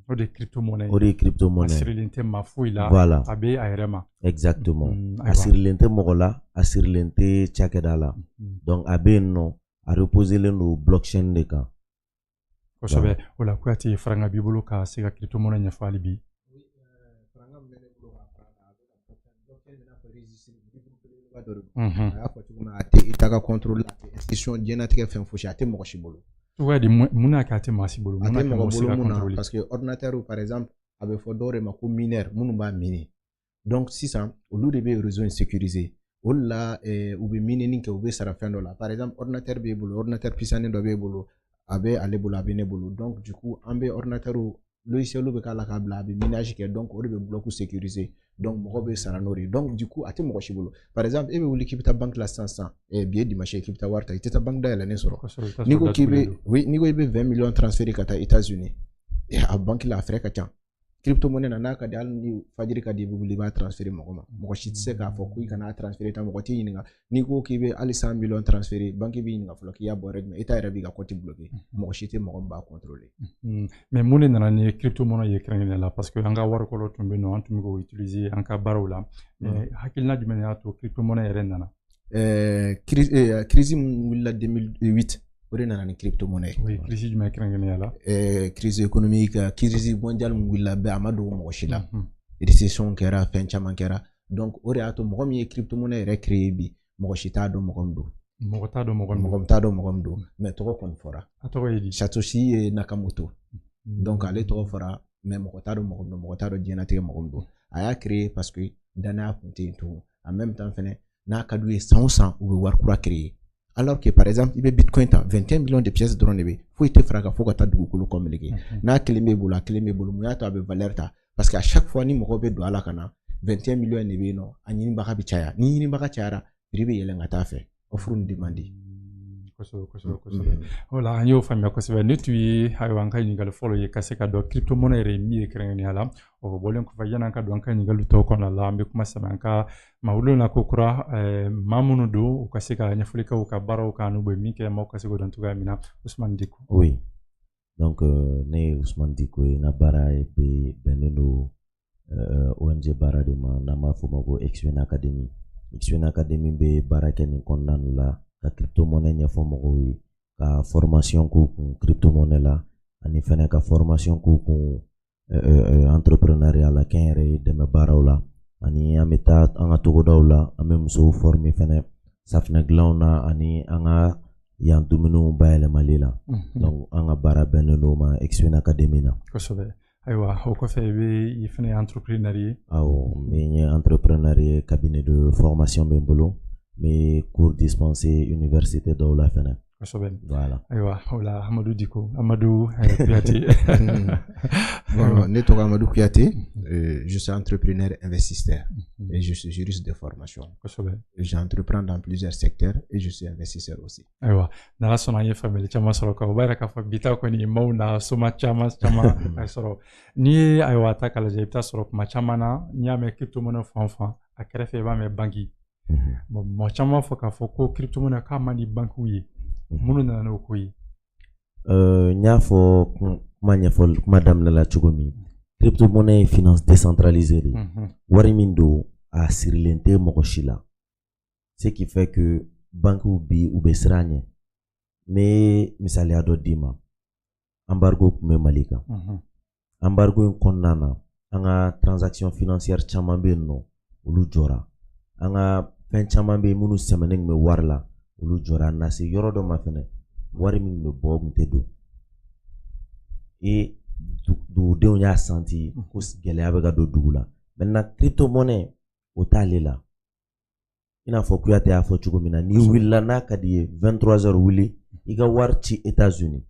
O de crypto-monnaie. O de crypto-monnaie. Asirilen tɛ maa foyi la. Voilà. A bɛ a yɛrɛ ma. Exactement. Asirilen tɛ mɔgɔ la, asirilen tɛ cakɛda la. Donc a bɛ yen nɔ, a reposelen don blockchain de kan. Kosɛbɛ. O la Kuyate faranga b'i bolo ka se ka crypto-monnaie ɲɛfɔ hali bi. Faranga min bɛ ne bolo k'a fara a bɛ ka blockchain bɛna fɔ registre belebeleba dɔ de don. A y'a fɔ cogo min na a tɛ i ta ka contrôle la, a tɛ institution diɲɛlatigɛ fɛn fosi a tɛ mɔgɔ si bolo. Cogoya di mun y'a kɛ a tɛ maa si bolo? A tɛ mɔgɔ bolo mun na parce que ordinateur par exemple a bɛ fɔ dɔw de ma ko mineur minnu b'a miner. Donc sisan olu de bɛ réseau in sécuriser. O la u bɛ mining kɛ u bɛ sara fɛn dɔ la. Par exemple ordinateur b'e bolo, ordinateur puissant dɔ b'e bolo, a bɛ ale bolo a bɛ ne bolo. Donc du coup an bɛ ordinateur logiciel bɛ k'a la k'a bila a bɛ minage kɛ donc o de bɛ bloc sécuriser. Donc mɔgɔ bɛ sara n'o de. Donc du coup a tɛ mɔgɔ si bolo. Par exemple e bɛ wuli k'i bɛ taa banque la sisan bi ye dimanche k'i bɛ taa wari ta i tɛ taa banque dayɛlɛnnen sɔrɔ. N'i ko k'i bɛ n'i ko i bɛ 20 millions transférer ka taa États-Unis a banque la a frais ka ca. Crypto-monnaie na n'a ka di hali ni fajiri ka di i bɛ wuli i b'a transférer mɔgɔ ma. Mɔgɔ si tɛ se k'a fɔ ko i kana transférer ta mɔgɔ t'i ɲininka. N'i ko k'i bɛ hali 100 millions transférer banque b'i ɲininka fɔlɔ k'i y'a bɔ yɔrɔ jumɛn État yɛrɛ b'i ka compte bloqué. Mɔgɔ si tɛ mɔgɔ min b'a contrôler. Mais mun de nana ni crypto-monnaie ye kɛrɛnkɛrɛnnen la parce que an ka warikɔrɔ tun bɛ yen nɔ an tun bɛ k'o utiliser an ka baaraw la. Mais hakilina jumɛn y'a to crypto-monnaie yɛrɛ nana? Crise min wulila 2008 o de nana ni crypto-monnaie. Oui, crise jumɛn kɛrɛnkɛrɛnnenya la? Crise économique, crise mondiale min wulila bɛɛ a ma dogo mɔgɔ si la. Récession kɛra, fɛn caman kɛra. Donc o de y'a to mɔgɔ min ye crypto-monnaie yɛrɛ créé bi, mɔgɔ si t'a dɔn mɔgɔ min don. Mɔgɔ t'a dɔn mɔgɔ min don. Mɔgɔ t'a dɔn mɔgɔ min don, mais tɔgɔ kɔni fɔra. A tɔgɔ ye di? Satoshi Nakamoto. Donc ale tɔgɔ fɔra, mais mɔgɔ t'a dɔn mɔgɔ min don, mɔgɔ t'a dɔn diɲɛlatigɛ mɔgɔ min don. A y'a créé parce que danaya kun tɛ yen tugun. En même temps fɛnɛ n'a ka d'u ye san o san u bɛ wari kura créé. Alors que par exemple i bɛ bitcoin ta 21 millions de pièces dɔrɔn de bɛ foyi tɛ fara kan fo ka taa dugukolo kɔ meleke. N'a kelen b'e bolo a kelen b'e bolo mun y'a to a bɛ valeur ta parce que à chaque fois ni mɔgɔ bɛ don a la ka na 21 millions de bɛ yen nɔ a ɲinibaga bɛ caya. Ni ɲinibaga cayara prix bɛ yɛlɛn ka taa fɛ. Offre ni demande. Kosɛbɛ. O la an y'o faamuya kosɛbɛ. Ne tun ye ayiwa an ka ɲininkali fɔlɔ ye ka se ka dɔn crypto-monnaie yɛrɛ ye min ye kɛrɛnkɛrɛnnenya la. O bɔlen kɔfɛ yan'an ka don an ka ɲininkali tɔw kɔnɔna la an bɛ kuma sɛbɛn an ka maa wolonwula ko kura maa minnu don u ka se ka ɲɛfɔli kɛ u ka baaraw kan n'u bɛ min kɛ maaw ka se k'o dɔn cogoya min na. Ousmane Diko. Oui. Donc ne ye Ousmane Diko ye n ka baara bɛ bɛnnen don ONG baara de ma n'an b'a fɔ o ma ko Exwin Academy. Exwin Academy bɛ baara kɛ nin kɔnɔna la ka crypto-monnaie ɲɛfɔ mɔgɔw ye ka formation k'u kun crypto-monnaie la ani fɛnɛ ka formation k'u kun entrepreneuriat la kɛnyɛrɛye dɛmɛ baaraw la ani an bɛ taa an ka togodaw la an bɛ musow former fɛnɛ safinɛ dilanw na ani an ka yan dumuniw bayɛlɛmali la. Donc an ka baara bɛnnen don ma Exwin Academy na. Kosɛbɛ. Ayiwa o kɔfɛ i fɛnɛ ye entrepreneur ye? Awɔ n ye entrepreneur ye cabinet de formation bɛ n bolo. Mais cours dispensés université dɔw la fɛnɛ. Kosɛbɛ. Voilà. Ayiwa o la Amadou Diko, Amadou Kuyate. Bon, ne tɔgɔ Amadou Kuyate, je suis entrepreneur investisseur et je suis juriste de formation. Kosɛbɛ. J'entreprends dans plusieurs secteurs et je suis investisseur aussi. Ayiwa n'ala sɔnna an ye faamuyali caman sɔrɔ ka o b'a yira k'a fɔ bi ta kɔni maaw na soma caman a sɔrɔ n'i ye ayiwa ta k'a lajɛ i bɛ taa sɔrɔ kuma caman na n'i y'a mɛn crypto-monnaie fan o fan a kɛrɛfɛ i b'a mɛn banque. Bon mɔgɔ caman fɔ k'a fɔ ko crypto-monnaie k'a man di banques ye minnu nana n'o ko ye. N y'a fɔ kuma daminɛ la cogo min crypto-monnaie ye finance décentralisée de wari min don a sirilen tɛ mɔgɔ si la ce qui fait que banques bi u bɛ siran ɲɛ n bɛ misaliya dɔ d'i ma embargo tun bɛ Mali kan embargo in kɔnɔna na an ka transaction financière caman bɛ yen nɔ olu jɔra an ka fɛn caman bɛ yen minnu sɛmɛnen tun bɛ wari la olu jɔra na se yɔrɔ dɔ ma fɛnɛ wari min bɛ bɔ tun tɛ don dugudenw y'a santi ko gɛlɛya bɛ ka don dugu la maintenant crypto-monnaie o t'ale la i n'a fɔ Kuyate y'a fɔ cogo min na n'i wulila n'a ka di ye 23h wuli i ka wari ci États-Unis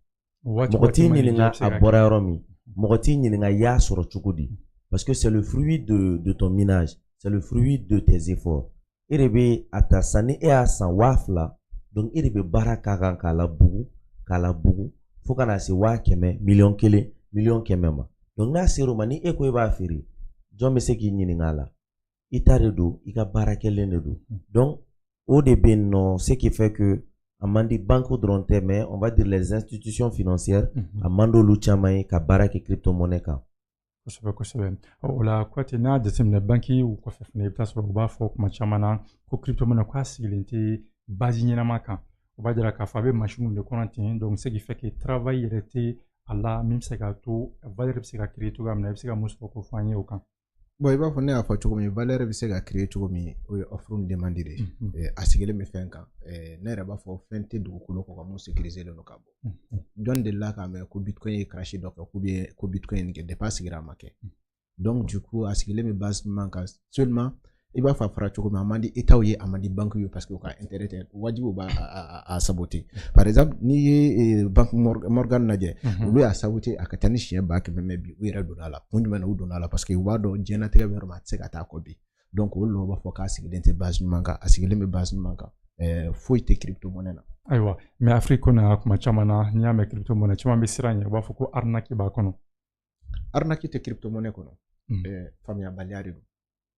mɔgɔ t'i ɲininka a bɔra yɔrɔ min mɔgɔ t'i ɲininka i y'a sɔrɔ cogo di parce que c'est le fruit de ton minage c'est le fruit de tes efforts e de bɛ a ta san ni e y'a san 2000 donc e de bɛ baara k'a kan k'a labugu fo ka na se 100,000 1,1 1,100,000 ma donc n'a ser'o ma ni e ko e b'a feere jɔn bɛ se k'i ɲininka a la i ta de don i ka baara kɛlen de don donc o de bɛ yen nɔ ce qui fait que Amandi banque dronte mais on va dire les institutions financières amando luchama ka baraki crypto-monnaie ka. Kosɛbɛ o la kɔte n'a jateminɛ banki u kɔfɛ fana i bɛ taa sɔrɔ u b'a fɔ kuma caman na ko crypto-monnaie k'a sigilen tɛ base ɲɛnama kan o b'a jira k'a fɔ a bɛ machine de kɔnɔ ten donc ce qui fait que travail yɛrɛ tɛ a la min bɛ se k'a to valeur bɛ se ka créer cogoya min na i bɛ se ka mun sɔrɔ k'o fɔ an ye o kan. Bon i b'a fɔ ne y'a fɔ cogo min valeur bɛ se ka créer cogo min o ye offre ni demande de ye a sigilen bɛ fɛn kan ne yɛrɛ b'a fɔ fɛn tɛ dugukolo kɔ ka mun sécuriser len don ka bɔ jɔn delila k'a mɛn ko bitcoin ye crash dɔ kɛ ko bitcoin ye nin kɛ depuis a sigira a ma kɛ donc du coup a sigilen bɛ base min kan seulement i b'a fɔ a fɔra cogo min a man di état ye a man di banque ye parce que u ka intérêt tɛ wajibi u b'a saboter par exemple n'i ye banque Morgan lajɛ olu y'a saboter a ka taa ni siɲɛ 100,000 mais bi u yɛrɛ donna a la kun jumɛn na u donna a la parce que u b'a dɔn diɲɛlatigɛ bɛ yɔrɔ min a tɛ se ka taa kɔ bi donc olu b'a fɔ k'a sigilen tɛ base ɲuman kan a sigilen bɛ base ɲuman kan foyi tɛ crypto-monnaie na. Ayiwa mais Afrique kɔnɔ kuma caman na n'i y'a mɛn crypto-monnaie caman bɛ siran ɲɛ u b'a fɔ ko arnaque b'a kɔnɔ. Arnaque tɛ crypto-monnaie kɔnɔ faamuyabaliya de don.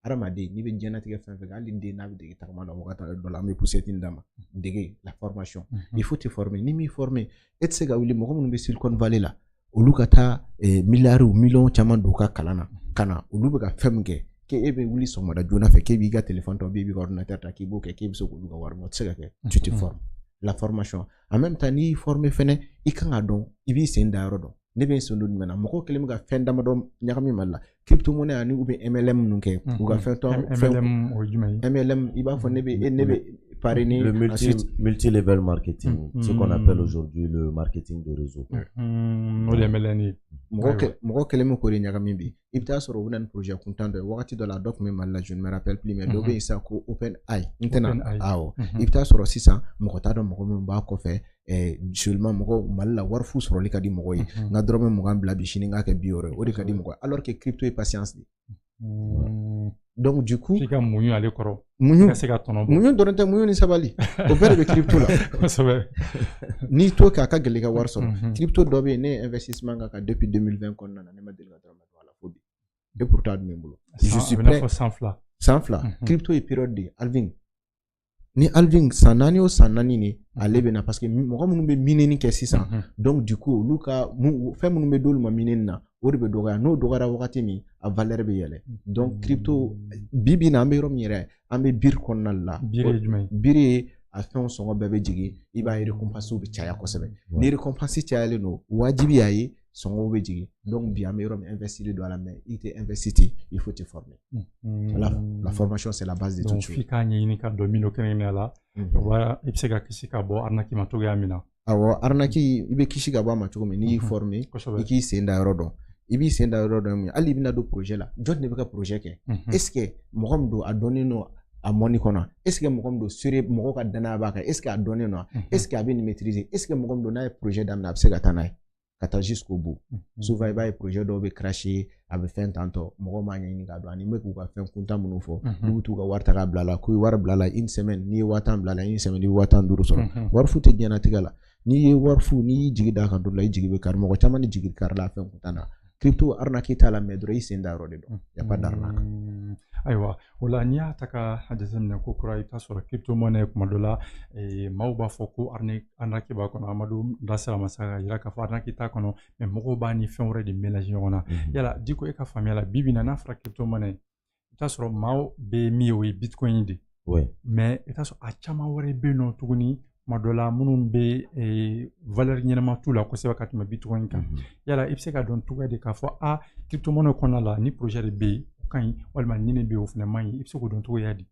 Adamaden n'i bɛ diɲɛlatigɛ fɛn fɛn hali den n'a bɛ dege tagama la wagati dɔ la an bɛ poussette d'a ma dege la formation il faut te former ni m'i former e tɛ se ka wuli mɔgɔ minnu bɛ Silicon Valley la olu ka taa miliyariw miliyɔn caman don u ka kalan na ka na olu bɛ ka fɛn min kɛ k'e bɛ wuli sɔgɔmada joona fɛ k'e b'i ka téléphone ta b'i ka ordinateur ta k'i b'o kɛ k'e bɛ se k'olu ka wari minɛ o tɛ se ka kɛ tu te formes la formation en même temps n'i y'i former fɛnɛ i kan ka dɔn i b'i sen da yɔrɔ dɔn ne bɛ n sen don jumɛn na mɔgɔw kɛlen bɛ ka fɛn damadɔ ɲagami Mali la crypto-monnaie ani u bɛ MLM ninnu kɛ u ka fɛn tɔ MLM o ye jumɛn ye MLM i b'a fɔ ne bɛ parrainer le multi-level marketing ce qu'on appelle aujourd'hui le marketing de réseau. O de ye MLM ye mɔgɔ kɛlen bɛ k'o de ɲagami bi i bɛ taa sɔrɔ u bɛ na ni projet kuntan dɔ ye wagati dɔ la dɔ tun bɛ Mali la je ne me rappelle plus mais dɔ bɛ yen sisan ko OpenAI n tɛna awɔ i bɛ taa sɔrɔ sisan mɔgɔ t'a dɔn mɔgɔ minnu b'a kɔfɛ seulement mɔgɔ Mali la wari fu sɔrɔli ka di mɔgɔ ye n ka dɔrɔmɛ 20 bila bi sini n k'a kɛ 100 o de ka di mɔgɔ alors que crypto ye patience de donc du coup f'i ka muɲu ale kɔrɔ muɲu ka se ka tɔnɔ bɔ muɲu dɔrɔn tɛ muɲu ni sabali o bɛɛ de bɛ crypto la kosɛbɛ n'i to kɛ a ka gɛlɛn i ka wari sɔrɔ crypto dɔ bɛ yen ne ye investissement k'a kan depuis 2020 kɔnɔna na ne ma deli ka dɔrɔmɛ don a la fo bi et pourtant a dun bɛ n bolo je suis prêt san fila crypto ye période de Alvin ni Alvin san 4 o san 4 ni ale bɛ na parce que mɔgɔ minnu bɛ mineni kɛ sisan donc du coup olu ka fɛn minnu bɛ d'olu ma mineni na o de bɛ dɔgɔya n'o dɔgɔyara wagati min a valeur bɛ yɛlɛ donc crypto bi na an bɛ yɔrɔ min yɛrɛ an bɛ biri kɔnɔna la biri ye a fɛnw sɔngɔ bɛɛ bɛ jigin i b'a ye récompense bɛ caya kosɛbɛ ni récompense cayalen don wajibi y'a ye sɔngɔw bɛ jigin donc bi an bɛ yɔrɔ min investir don a la mais i tɛ investir ten il faut te former la formation c'est la base de tout donc f'i k'a ɲɛɲini ka dɔn min do kɛrɛnkɛrɛnnenya la i bɛ se ka kisi ka bɔ arnaque ma cogoya min na awɔ arnaque i bɛ kisi ka bɔ a ma cogo min n'i y'i former i k'i sen da yɔrɔ dɔn i b'i sen da yɔrɔ dɔn min hali i bɛna don projet la jɔn de bɛ ka projet kɛ est ce que mɔgɔ min don a dɔnnen don a mɔni kɔnɔ est ce que mɔgɔ min don serait mɔgɔw ka danaya b'a kan est ce que a dɔnnen don est ce que a bɛ nin maîtriser est ce que mɔgɔ min don n'a ye projet daminɛ a bɛ se ka taa n'a ye ka taa jusqu'au bout souvent i b'a ye projet dɔw bɛ crasher a bɛ fɛn tantɔ mɔgɔw m'a ɲɛɲini k'a dɔn ani bɛ k'u ka fɛn kuntan minnu fɔ n'u bɛ t'u ka wari ta k'a bila a la k'u ye wari bila a la une semaine n'i ye 1000 bila a la une semaine i bɛ 1500 sɔrɔ wari fu tɛ diɲɛlatigɛ la n'i ye wari fu n'i y'i jigi da kan don la i jigi bɛ kari mɔgɔ caman ni jigi kari la fɛn kuntan na crypto arnaque t'a la mais dɔrɔn i sen da yɔrɔ de dɔn y a pas d'arnaque ayiwa o la n'i y'a ta ka jateminɛ ko kura i bɛ taa sɔrɔ crypto-monnaie kuma dɔ la maaw b'a fɔ ko arnaque b'a kɔnɔ Amadu da sera ma sa ka jira k'a fɔ arnaque t'a kɔnɔ mais mɔgɔw b'a ni fɛn wɛrɛ de mélanger ɲɔgɔn na yala Diko e ka faamuya la bi bi in na n'a fɔra crypto-monnaie i bɛ taa sɔrɔ maaw bɛ min ye o ye bitcoin de mais i bɛ taa sɔrɔ a caman wɛrɛ bɛ yen nɔ tuguni kuma dɔ la minnu bɛ valeur ɲɛnama t'u la kosɛbɛ ka tɛmɛ bitcoin kan yala i bɛ se ka dɔn cogoya de k'a fɔ crypto-monnaie kɔnɔna la ni projet de bɛ yen ka ɲi walima ni ne bɛ yen o fana man ɲi i bɛ se k'o dɔn cogoya di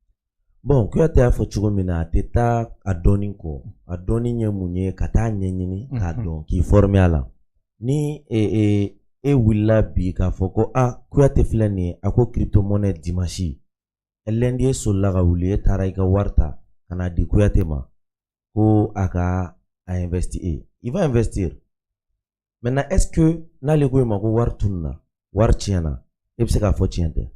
bon Kuyate y'a fɔ cogo min na a tɛ taa a dɔnni kɔ a dɔnni ye mun ye ka taa ɲɛɲini k'a dɔn k'i former a la ni e wulila bi k'a fɔ ko Kuyate filɛ nin ye a ko crypto-monnaie dimanche lundi e solila ka wuli e taara i ka wari ta ka na di Kuyate ma ko a ka investir il va investir maintenant est-ce que n'ale ko i ma ko wari tununa wari tiɲɛna e bɛ se k'a fɔ tiɲɛ tɛ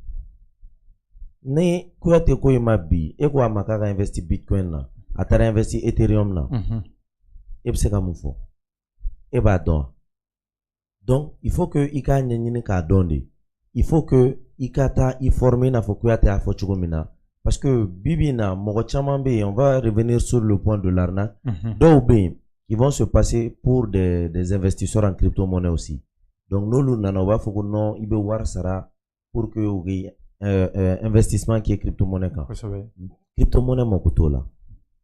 ni Kuyate ko i ma bi e ko a ma k'a ka investir bitcoin na a taara investir ethereum na e bɛ se ka mun fɔ e b'a dɔn donc il faut que i k'a ɲɛɲini k'a dɔn de il faut que i ka taa i former i n'a fɔ Kuyate y'a fɔ cogo min na parce que bibina mogo caman be yen, on va revenir sur le point de l'arnaque. Mhm. Dɔw be yen qui vont se passer pour des investisseurs en crypto-monnaie aussi. Donc n'olu nana, on va fɔ ko non i be wari sara pour que u ke investissement qui est crypto-monnaie kan. Kosɛbɛ. Crypto-monnaie mako t'o la.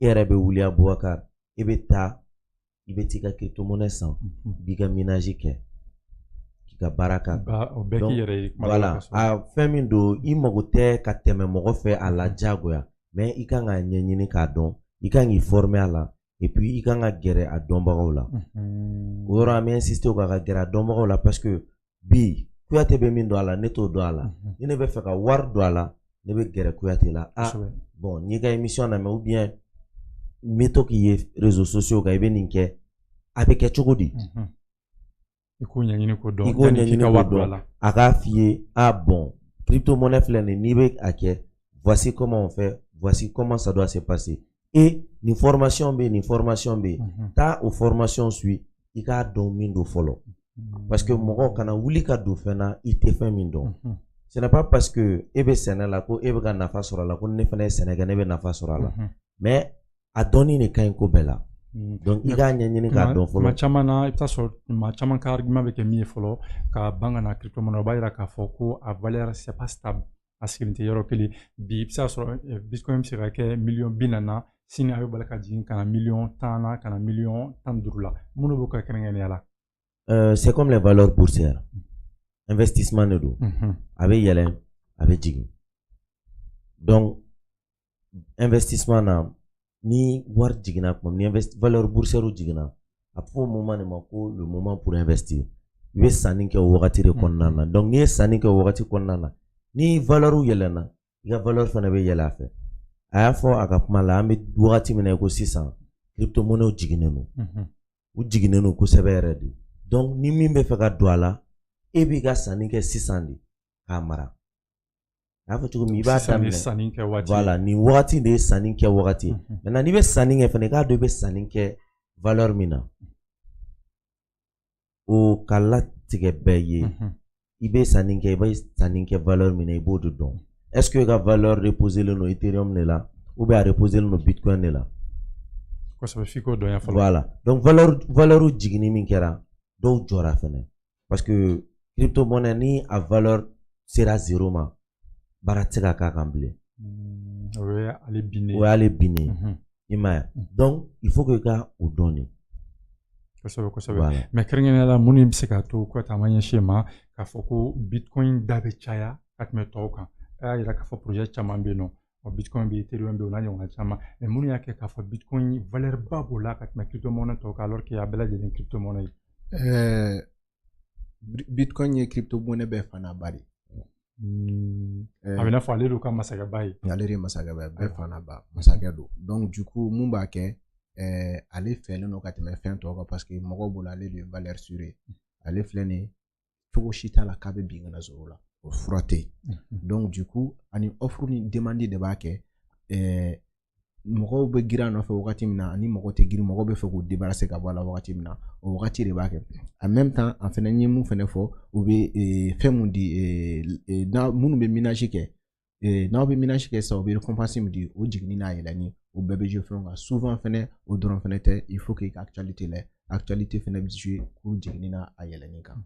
I yɛrɛ be wuli Abubakar, i be taa i be t'i ka crypto-monnaie san, i b'i ka minage kɛ k'i ka baara k'a kan. O bɛɛ k'i yɛrɛ ye. Voilà, a fɛn min don i mago tɛ ka tɛmɛ mɔgɔ fɛ a la diyagoya, mais i kan k'a ɲɛɲini k'a dɔn, i kan k'i former a la, et puis i kan ka gɛrɛ a dɔnbagaw la. O yɔrɔ an bɛ insister o kan ka gɛrɛ a dɔnbagaw la parce que bi Kuyate bɛ min don a la ne t'o dɔn a la. Ni ne bɛ fɛ ka wari don a la ne bɛ gɛrɛ Kuyate la. Ah bon n'i ka émission lamɛn ou bien n bɛ to k'i ye réseaux sociaux kan i bɛ nin kɛ a bɛ kɛ cogo di? I k'o ɲɛɲini k'o dɔn. I k'o ɲɛɲini k'o dɔn. A k'a f'i ye ah bon crypto-monnaie filɛ nin n'i bɛ a kɛ voici comment on fait, voici comment ça doit se passer. Et nin formation bɛ yen nin formation bɛ yen taa o formation suit i k'a dɔn min don fɔlɔ. Parce que mɔgɔ kana wuli ka don fɛn na i tɛ fɛn min dɔn. Ce n'est pas parce que e bɛ sɛnɛ la ko e bɛ ka nafa sɔrɔ a la ko ne fana ye sɛnɛ kɛ ne bɛ nafa sɔrɔ a la. Mais a dɔnni de ka ɲi ko bɛɛ la. Donc i k'a ɲɛɲini k'a dɔn fɔlɔ. Maa caman na i bɛ taa sɔrɔ maa caman ka argument bɛ kɛ min ye fɔlɔ ka ban ka na crypto-monnaie o b'a jira k'a fɔ ko a valeur c'est pas stable a sigilen tɛ yɔrɔ kelen bi i bɛ se ka sɔrɔ bitcoin bɛ se ka kɛ $40,000 sini a bɛ bali ka jigin ka na $10,000 na ka na $15,000 la minnu b'o kɛ kɛrɛnkɛrɛnnenya la. C'est comme les valeurs boursières. Investissement de do. A bɛ yɛlɛn a bɛ jigin. Donc investissement na ni wari jiginna kuma ni valeur boursière jiginna a bɛ fɔ o moment de ma ko le moment pour investir. I bɛ sanni kɛ o wagati de kɔnɔna na. Donc n'i ye sanni kɛ o wagati kɔnɔna na ni valeur yɛlɛnna i ka valeur fana bɛ yɛlɛ a fɛ. A y'a fɔ a ka kuma la an bɛ wagati min na i ko sisan crypto-monnaie jiginnen don. U jiginnen don kosɛbɛ yɛrɛ de. Donc ni min bɛ fɛ ka don a la e b'i ka sanni kɛ sisan de k'a mara. A y'a fɔ cogo min i b'a daminɛ voilà nin wagati de ye sanni kɛ wagati ye. Maintenant n'i bɛ sanni kɛ fana i k'a dɔn i bɛ sanni kɛ valeur min na o ka latigɛ bɛɛ ye. I bɛ sanni kɛ i bɛ sanni kɛ valeur min na i b'o de dɔn. Est-ce que i ka valeur reposé len don Ethereum de la ou bien a reposé len don Bitcoin de la? Kosɛbɛ f'i k'o dɔn ya fɔlɔ. Voilà donc valeur jiginni min kɛra dɔw jɔra fɛnɛ parce que crypto-monnaie ni a valeur sera 0 ma baara tɛ se ka k'a kan bilen. O y'ale binnen. O y'ale binnen. I m'a ye. Donc il faut que i ka o dɔn de. Kosɛbɛ kosɛbɛ. Mais kɛrɛnkɛrɛnnenya la mun bɛ se k'a to ko ta ma ɲɛsin ma k'a fɔ ko bitcoin da bɛ caya ka tɛmɛ tɔw kan. A y'a jira k'a fɔ projet caman bɛ yen nɔ. Bitcoin bɛ Ethereum bɛ yen o n'a ɲɔgɔnna caman. Mais mun y'a kɛ k'a fɔ bitcoin valeur ba b'o la ka tɛmɛ crypto-monnaie tɔw kan alors que a bɛɛ lajɛlen crypto-monnaie ye. Bitcoin ye crypto-monnaie bɛɛ fana ba de. A bɛ n'a fɔ ale de ka masakɛba ye. Ale de ye masakɛba ye bɛɛ fana ba masakɛ don. Donc du coup mun b'a kɛ ale fɛlen don ka tɛmɛ fɛn tɔw kan parce que mɔgɔw bolo ale de ye valeur sûre ye. Ale filɛ nin ye cogo si t'a la k'a bɛ bin ka na sɔrɔ o la. O fura tɛ yen. Donc du coup ani offre ni demande de b'a kɛ mɔgɔw bɛ girin a nɔfɛ wagati min na ani mɔgɔ tɛ girin mɔgɔ bɛ fɛ k'o débarrasser ka bɔ a la wagati min na o wagati de b'a kɛ. En même temps an fɛnɛ ye mun fɛnɛ fɔ u bɛ fɛn mun di minnu bɛ minage kɛ n'aw bɛ minage kɛ sisan u bɛ récompense min di o jiginni n'a yɛlɛnni o bɛɛ bɛ jouer fɛnw kan souvent fɛnɛ o dɔrɔn fɛnɛ tɛ il faut que i ka actualité lajɛ actualité fɛnɛ bɛ jouer k'o jiginni n'a a yɛlɛnni kan.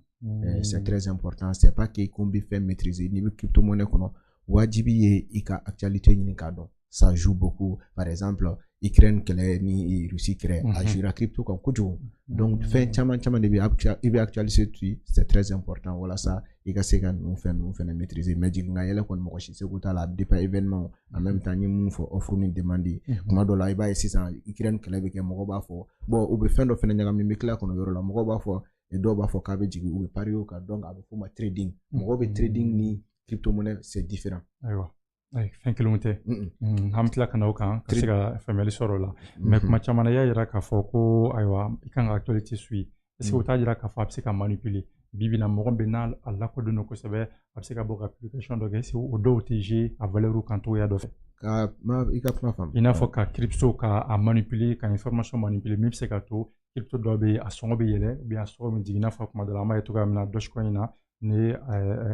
C'est très important c'est pas que ko n bɛ fɛn maîtriser n'i bɛ crypto-monnaie kɔnɔ wajibi ye i ka actualité ɲini k'a dɔn. Ça joue beaucoup. Par exemple, Ukraine kɛlɛ ni Russie kɛlɛ a jouera crypto kan kojugu. Donc fɛn caman caman de bɛ i bɛ actualité to c'est très important walasa i ka se ka ninnu fɛnɛ maîtriser. Mais jigin ka yɛlɛ kɔni mɔgɔ si seko t'a la a bɛ dépend événement en même temps n ye mun fɔ offre ni demande kuma dɔ la i b'a ye sisan Ukraine kɛlɛ bɛ kɛ mɔgɔw b'a fɔ bon u bɛ fɛn dɔ fɛnɛ ɲagami bɛ tila kɔnɔ yɔrɔ la mɔgɔw b'a fɔ dɔw b'a fɔ k'a bɛ jigin u bɛ parier o kan donc a bɛ f'o ma trading mɔgɔw bɛ trading ni crypto-monnaie c'est différent. Ayiwa. Fɛn kelenw tɛ an bɛ tila ka na o kan ka se ka faamuyali sɔrɔ o la mais kuma caman na i y'a jira k'a fɔ ko ayiwa i kan ka actualité suit est-ce que o t'a jira k'a fɔ a bɛ se ka manipuler bi bi in na mɔgɔ bɛ n'a lakodɔn don kosɛbɛ a bɛ se ka bɔ ka application dɔ kɛ est-ce que o dɔw tɛ jouer a valeur kan cogoya dɔ fɛ. I ka kuma faamu. I n'a fɔ ka crypto ka manipuler ka information manipuler min bɛ se ka to crypto dɔ bɛ yen a sɔngɔ bɛ yɛlɛ ou bien a sɔngɔ bɛ jigin i n'a fɔ kuma dɔ la an b'a ye cogoya min na Dogecoin na ni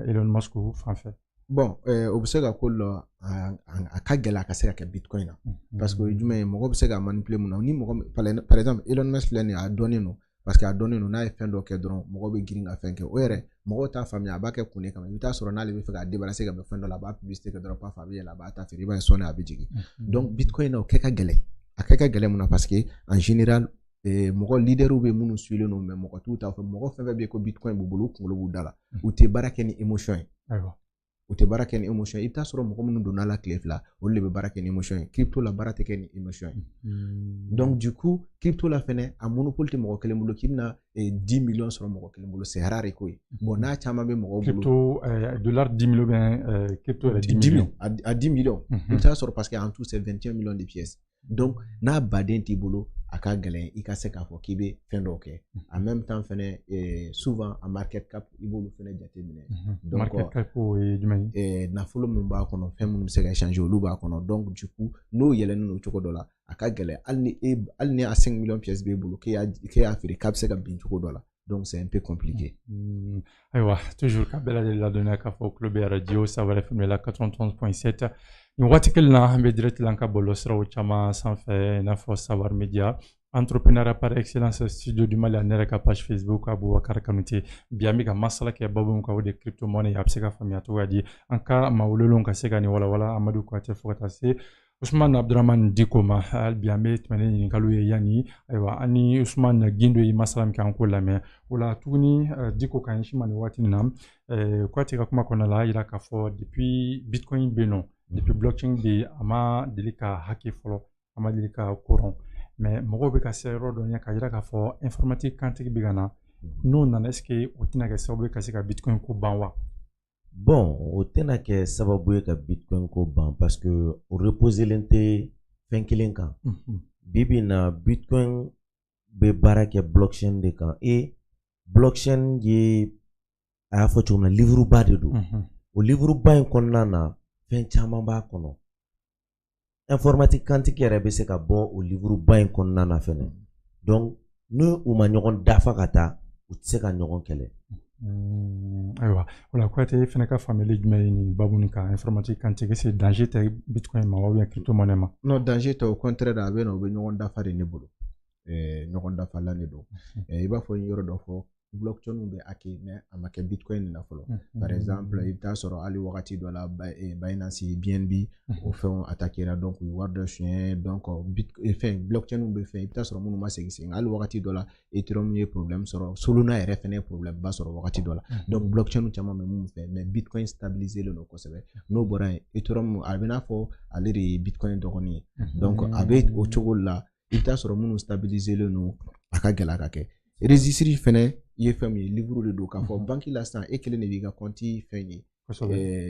Elon Musk fan fɛ. Bon, o bɛ se ka ko la a ka gɛlɛ a ka se ka kɛ bitcoin na parce que jumɛn ye mɔgɔ bɛ se ka manipuler mun na ni mɔgɔ par exemple Elon Musk filɛ nin ye a dɔnnen don parce que a dɔnnen don n'a ye fɛn dɔ kɛ dɔrɔn mɔgɔ bɛ girin ka fɛn kɛ o yɛrɛ mɔgɔw t'a faamuya a b'a kɛ kun de kama i bɛ taa sɔrɔ n'ale bɛ fɛ k'a débarrasser ka bɔ fɛn dɔ la a b'a publicité kɛ dɔrɔn paf a bɛ yɛlɛ a b'a ta feere i b'a ye sɔnni a bɛ jigin donc bitcoin na o kɛ ka gɛlɛn a kɛ ka gɛlɛn mun na parce que en général mɔgɔ leaderw bɛ minnu suivlen don mais mɔgɔ t'u t'a fɛ mɔgɔ fɛn fɛn bɛ yen ko bitcoin b'u bolo u kunkolo b'u da la u tɛ baara kɛ ni émotion ye u tɛ baara kɛ ni émotion i bɛ taa sɔrɔ mɔgɔ minnu donna la tile fila olu de bɛ baara kɛ ni émotion ye crypto la baara tɛ kɛ ni émotion ye donc du coup crypto la fɛnɛ a monopole tɛ mɔgɔ kelen bolo k'i bɛna 10 millions sɔrɔ mɔgɔ kelen bolo c'est rare ko ye bon n'a caman bɛ mɔgɔw bolo crypto dollar 10 millions bien crypto 10 millions à 10 millions i bɛ taa sɔrɔ parce que en tout c'est 21 millions de pièces donc n'a baden t'i bolo a ka gɛlɛn i ka se k'a fɔ k'i bɛ fɛn dɔw kɛ en même temps fɛnɛ souvent a market cap i b'olu fɛnɛ jateminɛ donc market cap o ye jumɛn ye nafolo min b'a kɔnɔ fɛn minnu bɛ se ka échanger olu b'a kɔnɔ donc du coup n'o yɛlɛnnen don cogo dɔ la a ka gɛlɛn hali ni a 5 millions pièces b'e bolo k'e y'a feere k'a bɛ se ka bin cogo dɔ la donc c'est un peu compliqué ayiwa toujours ka bɛɛ lajɛlen ladɔnniya k'a fɔ kulo bɛ radio Sawara FM la 91.7 nin waati kelen na an bɛ direct la an ka bɔlɔsiraw caman sanfɛ i n'a fɔ Sawara Media entrepreneuriat par excellence studio du Mali ne yɛrɛ ka page Facebook Abubakar Kanute bi an bɛ ka masala kɛ babu min kan o de crypto money a bɛ se ka faamuya cogoya di an ka maa welelenw ka se ka nin walawala Amadu Kuyate fo ka taa se Usman Abdurahman Diko ma hali bi an bɛ tɛmɛ ni ɲininkaliw ye yanni ayiwa an ni Usman Gindo ye masala min kɛ an k'o lamɛn o la tuguni Diko kan ɲɛsin ma nin waati nin na Kuyate ka kuma kɔnɔna la a yira k'a fɔ depuis bitcoin bɛ yen nɔ depuis blockchain bɛ yen a ma deli ka hacker fɔlɔ a ma deli ka koron mais mɔgɔw bɛ ka se yɔrɔ dɔ ɲɛ ka yira k'a fɔ informatique kantigi bɛ ka na n'o nana est-ce que o tɛna kɛ sababu ye ka se ka bitcoin ko ban wa bon o tɛna kɛ sababu ye ka bitcoin ko ban parce que o reposelen tɛ fɛn kelen kan bibi na bitcoin bɛ baara kɛ blockchain de kan blockchain ye a y'a fɔ cogo min na livre ba de don o livre ba in kɔnɔna na fɛn caman b'a kɔnɔ informatique quantique yɛrɛ bɛ se ka bɔ o livre ba in kɔnɔna na fɛnɛ donc ni u ma ɲɔgɔn dafa ka taa u tɛ se ka ɲɔgɔn kɛlɛ ayiwa o la Kuyate fɛnɛ ka faamuyali jumɛn ye nin babu nin kan informatique quantique c'est danger tɛ bitcoin ma ou bien crypto monnaie ma non danger tɛ au contraire a bɛ na u bɛ ɲɔgɔn dafa de ne bolo ɲɔgɔn dafa la ne don i b'a fɔ yɔrɔ dɔ fɔ blockchain bɛ hacker mais a ma kɛ bitcoin de la fɔlɔ par exemple i bɛ taa sɔrɔ hali wagati dɔ la Binance BNB o fɛnw attaquera donc u ye wari dɔ suɲɛ donc fɛn blockchain bɛ fɛn i bɛ taa sɔrɔ minnu ma segin hali wagati dɔ la Ethereum ye problème sɔrɔ Solana yɛrɛ fɛnɛ ye problème ba sɔrɔ wagati dɔ la donc blockchain caman bɛ mun fɛ mais bitcoin stabiliser le don kosɛbɛ n'o bɔra yen Ethereum a bɛ n'a fɔ ale de ye bitcoin dɔgɔnin ye donc a bɛ o cogo la i bɛ taa sɔrɔ minnu stabiliser le don a ka gɛlɛ ka kɛ registre fɛnɛ i ye fɛn min ye livre de don k'a fɔ banque la sisan e kelen de b'i ka compte fɛn ye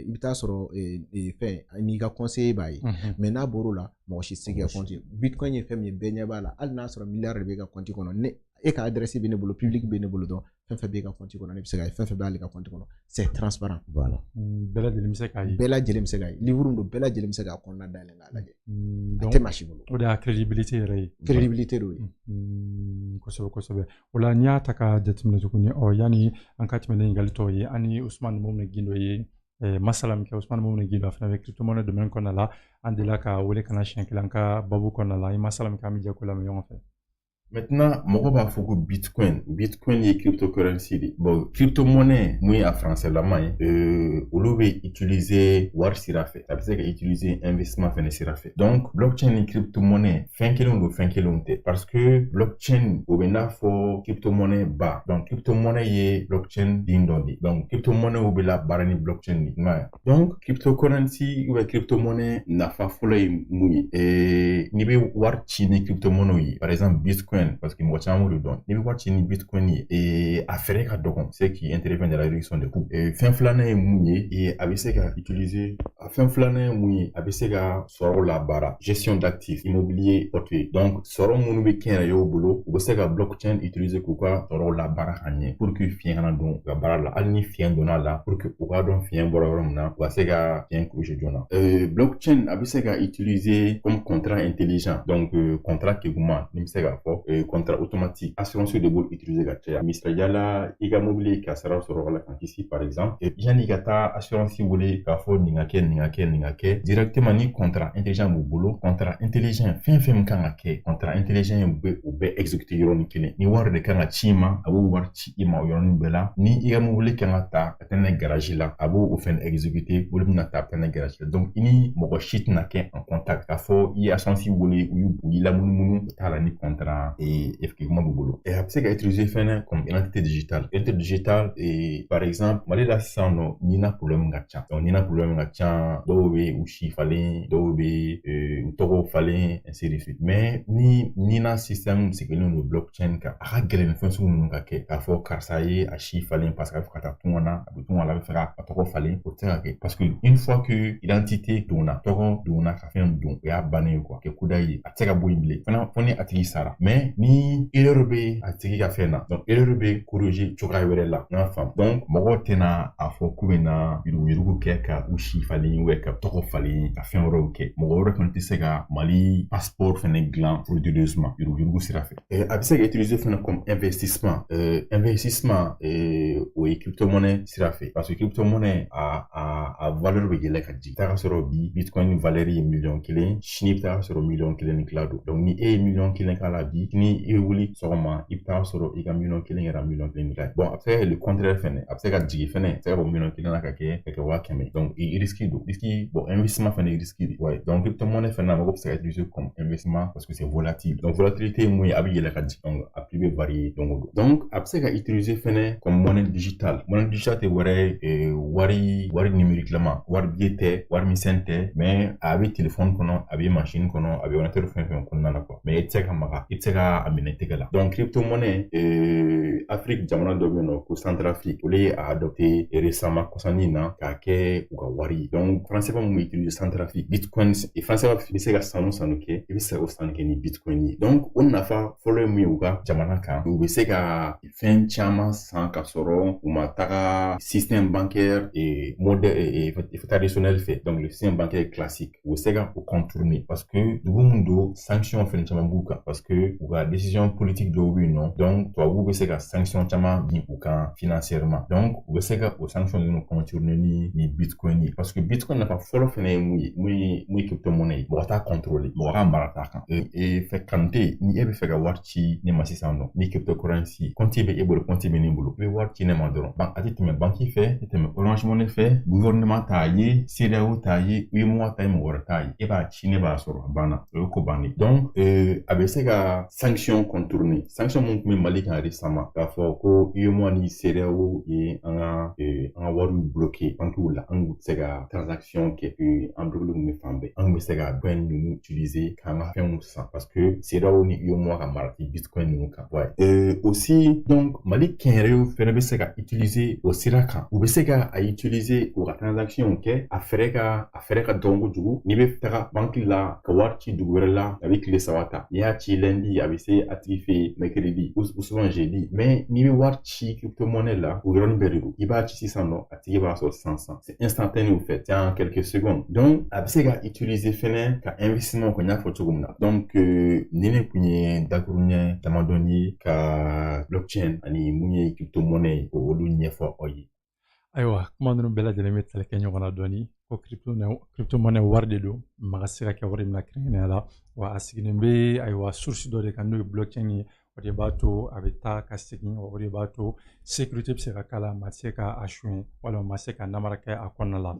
i bɛ taa sɔrɔ fɛn n'i ka conseiller b'a ye mais n'a bɔr'o la mɔgɔ si tɛ se k'i ka compte bitcoin ye fɛn min ye bɛɛ ɲɛ b'a la hali n'a sɔrɔ miliyari de b'i ka compte kɔnɔ e ka adresse bɛ ne bolo public bɛ ne bolo dɔrɔn fɛn fɛn b'i ka compte kɔnɔ ne bɛ se ka ye fɛn fɛn b'ale ka compte kɔnɔ c'est transparent voilà bɛɛ lajɛlen bɛ se k'a ye bɛɛ lajɛlen bɛ se k'a ye livre don bɛɛ lajɛlen bɛ se k'a kɔnɔna dayɛlɛ k'a lajɛ a tɛ maa si bolo o de y'a crédibilité yɛrɛ ye crédibilité de ye kosɛbɛ kosɛbɛ o la n'i y'a ta ka jateminɛ tuguni yanni an ka tɛmɛ ni ɲininkali tɔw ye an ni Usman Mumuni Gindo ye masala min kɛ Usman Mumuni Gindo a fana bɛ crypto monnaie domaine kɔnɔna la an delila ka wele ka na siɲɛ kelen an ka babu kɔnɔna la an ye masala min kɛ an bɛ jɛ ko lamɛn ɲɔgɔn fɛ Maintenant, mɔgɔ b'a fɔ ko bitcoin ye cryptocurrency de bon crypto-monnaie mun ye a français-lama ye olu bɛ utiliser wari sira fɛ a bɛ se ka utiliser investissement fɛnɛ sira fɛ donc blockchain ni crypto-monnaie fɛn kelenw don fɛn kelenw tɛ parce que blockchain o bɛ n'a fɔ crypto-monnaie ba donc crypto-monnaie ye blockchain den dɔ de donc crypto-monnaie bɛ labaara ni blockchain de ma donc cryptocurrency ou bien crypto-monnaie nafa fɔlɔ ye mun ye n'i bɛ wari ci ni crypto-monnaie ye par exemple bitcoin parce que mɔgɔ caman de dɔn n'i bɛ wari ci ni bitcoin ye a fɛɛrɛ ka dɔgɔn c'est qui intervient dans la réduction des coûts fɛn filanan ye mun ye a bɛ se ka utiliser fɛn filanan ye mun ye a bɛ se ka sɔrɔ labaara gestion d'actifs immobilier portefeuille donc sɔrɔ minnu bɛ kɛnyɛrɛyew bolo u bɛ se ka blockchain utiliser k'u ka sɔrɔ labaara ka ɲɛ pour que fiɲɛ kana don u ka baara la hali ni fiɲɛ donna a la pour que u k'a dɔn fiɲɛ bɔra yɔrɔ min na u ka se ka fiɲɛ corriger joona blockchain a bɛ se ka utiliser comme contrat intelligent donc contrat keguman ni bɛ se ka fɔ contrat automatique assurance de bol utiliser ka caya misali yala i ka mobili ka sara sɔrɔ la kan kisi par exemple yani ka taa assurance wele k'a fɔ nin ka kɛ directement ni contrat intelligent b'u bolo contrat intelligent fɛn fɛn min kan ka kɛ contrat intelligent ye bɛ o bɛɛ exécuter yɔrɔnin kelen ni wari de kan ka ci i ma a b'o wari ci i ma o yɔrɔnin bɛɛ la ni i ka mobili kan ka ta ka taa n'a ye garage la a b'o o fɛn exécuter o de bɛna ta ka taa n'a ye garage la donc i ni mɔgɔ si tɛna kɛ en contact k'a fɔ i ye assurance wele u y'i lamunumunu u t'a la ni contrat effectivement b'u bolo a bɛ se ka utiliser fɛnɛ comme identité digitale par exemple mali la sisan nɔ nina problème ka ca donc nina problème ka ca dɔw bɛ u si falen dɔw bɛ u tɔgɔ falen ainsi de suite mais ni nina système sigilen don blockchain kan a ka gɛlɛn ni fɛn sugu ninnu ka kɛ k'a fɔ karisa ye a si falen parce que a bɛ fɛ ka taa tunga na a bɛ tunga la a bɛ fɛ ka tɔgɔ falen o tɛ se ka kɛ parce que une fois que identité donna tɔgɔ donna ka fɛn don o y'a bannen ye quoi kɛ kuda ye a tɛ se ka bɔ yen bilen fo ni a tigi sara mais ni erreur bɛ a tigi ka fɛn na donc erreur bɛ corriger cogoya wɛrɛ la n y'a faamu donc mɔgɔw tɛna a fɔ k'u bɛna yuruguyurugu kɛ ka u si falen ou ka tɔgɔ falen ka fɛn wɛrɛw kɛ mɔgɔ wɛrɛ fana tɛ se ka mali passeport fɛnɛ dilan frauduleusement yuruguyurugu sira fɛ a bɛ se ka utiliser fɛnɛ comme investissement o ye crypto-monnaie sira fɛ parce que crypto-monnaie a valeur bɛ yɛlɛ ka jigin i bɛ taa sɔrɔ bi bitcoin valeur ye $1,000,000 sini i bɛ taa sɔrɔ $1,000,000 ni tila don donc ni e ye $1,000,000 k'a la bi ni i bɛ wuli sɔgɔma i bɛ taa sɔrɔ i ka $1,000,000 kɛra $1,000,000 ni tila bon a bɛ se ka kɛ le contraire fɛnɛ a bɛ se ka jigin fɛnɛ a bɛ se ka bɔ $1,000,000 na ka kɛ 100,000 donc i risque don bon investissement fɛnɛ ye risque de ouais donc crypto-monnaie fɛnɛ a mago bɛ se ka utiliser comme investissement parce que c'est volatile donc volatilité ye mun ye a bɛ yɛlɛ ka jigin donc a prix bɛ varier donc a bɛ se ka utiliser fɛnɛ comme monnaie digitale tɛ wɛrɛ ye wari numérique lama wari biye tɛ wari misɛn tɛ mais a bɛ téléphone kɔnɔ a bɛ machine kɔnɔ a bɛ ordinateur fɛn fɛn kɔnɔna la quoi mais i tɛ se ka maga i tɛ se ka a minɛ tɛgɛ la donc crypto-monnaie Afrique jamana dɔ bɛ yen nɔ ko Centrafrique olu ye a adopté récemment kɔsani na k'a kɛ u ka wari donc français mun bɛ utiliser Centrafrique bitcoin français bɛ se ka sanu kɛ i bɛ se k'o sanu kɛ ni bitcoin ye donc o nafa fɔlɔ ye mun ye u ka jamana kan u bɛ se ka fɛn caman san ka sɔrɔ u ma taga système bancaire traditionnel fɛ donc le système bancaire classique u bɛ se ka o contourner parce que dugu mun don sanction fɛnɛ caman b'u kan parce que u ka décision politique dɔw bɛ yen nɔ donc tubabuw bɛ se ka sanction caman bin u kan financièrement donc u bɛ se ka o sanction ninnu contourner ni bitcoin ye parce que bitcoin nafa fɔlɔ fɛnɛ ye mun ye crypto-monnaie ye mɔgɔ t'a contrôler mɔgɔ ka mara t'a kan fɛ kante ni e bɛ fɛ ka wari ci ne ma sisan nɔ ni cryptocurrency compte bɛ e bolo compte bɛ ne bolo i bɛ wari ci ne ma dɔrɔn a tɛ tɛmɛ banque fɛ a tɛ tɛmɛ Orange Money fɛ gouvernement t'a ye CEDEAO t'a ye UEMOA t'a ye mɔgɔ wɛrɛ t'a ye e b'a ci ne b'a sɔrɔ a banna o ye ko bannen donc a bɛ se ka sanction contourner sanction mun tun bɛ Mali kan récemment k'a fɔ ko UEMOA ni CEDEAO ye an ka wariw bloqué banquiw la an tɛ se ka transaction kɛ an bloqué bɛ fan bɛɛ an bɛ se ka coin ninnu utiliser k'an ka fɛnw san parce que CEDEAO ni UEMOA ka mara tɛ bitcoin ninnu kan aussi donc Mali kɛnyɛrɛyew fɛnɛ bɛ se ka utiliser o sira kan u bɛ se ka a utiliser u ka transaction kɛ a fɛrɛ ka dɔgɔ kojugu n'i bɛ taga banque la ka wari ci dugu wɛrɛ la a bɛ tile 3 ta n'i y'a ci lundi a bɛ se a tigi fɛ yen mercredi ou souvent jeudi mais n'i bɛ wari ci crypto-monnaie la o yɔrɔnin bɛɛ de don i b'a ci sisan nɔ a tigi b'a sɔrɔ sisan c'est instantané au fait c'est en quelques secondes donc a bɛ se ka utiliser fɛnɛ ka investissement ko n y'a fɔ cogo min na donc ni ne tun ye dakuruɲɛ damadɔni ye ka blockchain ani mun ye crypto-monnaie ye k'olu ɲɛfɔ aw ye ayiwa kuma ninnu bɛɛ lajɛlen bɛ tali kɛ ɲɔgɔn na dɔɔni ko crypto-monnaie wari de don maga se ka kɛ wari min na kɛrɛnkɛrɛnnenya la wa a sigilen bɛ ayiwa source dɔ de kan n'o ye blockchain ye o de b'a to a bɛ taa ka segin o de b'a to sécurité bɛ se ka k'a la maa se ka a suɲɛ walima maa se ka namara kɛ a kɔnɔna la